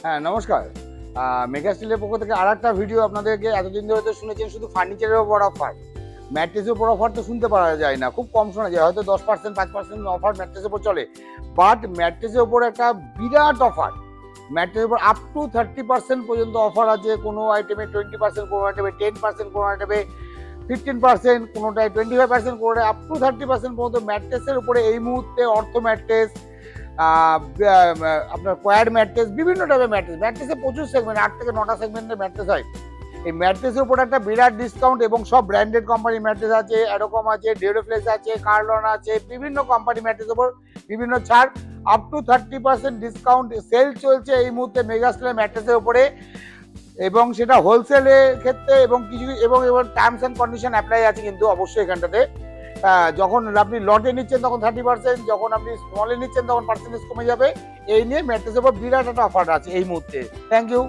হ্যাঁ, নমস্কার। মেগা স্টিলের পক্ষ থেকে আরেকটা ভিডিও আপনাদেরকে এতদিন ধরে তো শুনেছেন শুধু ফার্নিচারের উপর অফার। ম্যাট্রেসের উপর অফার তো শুনতে পাওয়া যায় না। খুব কম শোনা যায়। হয়তো 10% 5% অফার ম্যাট্রেসের উপর চলে। বাট ম্যাট্রেসের উপর একটা বিরাট অফার। ম্যাট্রেসের উপর আপ টু 30% পর্যন্ত অফার আছে। কোনো আইটেমে 20%, কোনো আইটেমে 10%, কোনো আইটেমে 15%, কোনোটায় 25%, কোনোটায় আপ টু 30% পর্যন্ত ম্যাট্রেসের উপরে এই মুহূর্তে অর্থ ম্যাট্রেস, আপনার কোয়াড ম্যাট্রেস, বিভিন্ন টাইপের ম্যাট্রেসে প্রচুর সেগমেন্ট, 8 থেকে 9টা সেগমেন্টের ম্যাট্রেস হয়। এই ম্যাট্রেসের উপর একটা বিরাট ডিসকাউন্ট এবং সব ব্র্যান্ডেড কোম্পানির ম্যাট্রেস আছে, এরকম আছে, ডিওরোফ্লেক্স আছে, কার্লন আছে, বিভিন্ন কোম্পানি ম্যাট্রেসের উপর বিভিন্ন ছাড়, আপ টু 30% ডিসকাউন্ট সেল চলছে এই মুহূর্তে মেগা স্টোরের ম্যাট্রেসের উপরে, এবং সেটা হোলসেলের ক্ষেত্রে এবং কিছু এবং টার্মস অ্যান্ড কন্ডিশন অ্যাপ্লাই আছে কিন্তু অবশ্যই এখানটাতে। যখন আপনি লটে নিচ্ছেন তখন 30%, যখন আপনি স্মলে নিচ্ছেন তখন পার্সেন্টেজ কমে যাবে। এই নিয়ে ম্যাট্রেসের উপর বিরাট একটা অফার আছে এই মুহূর্তে। Thank you.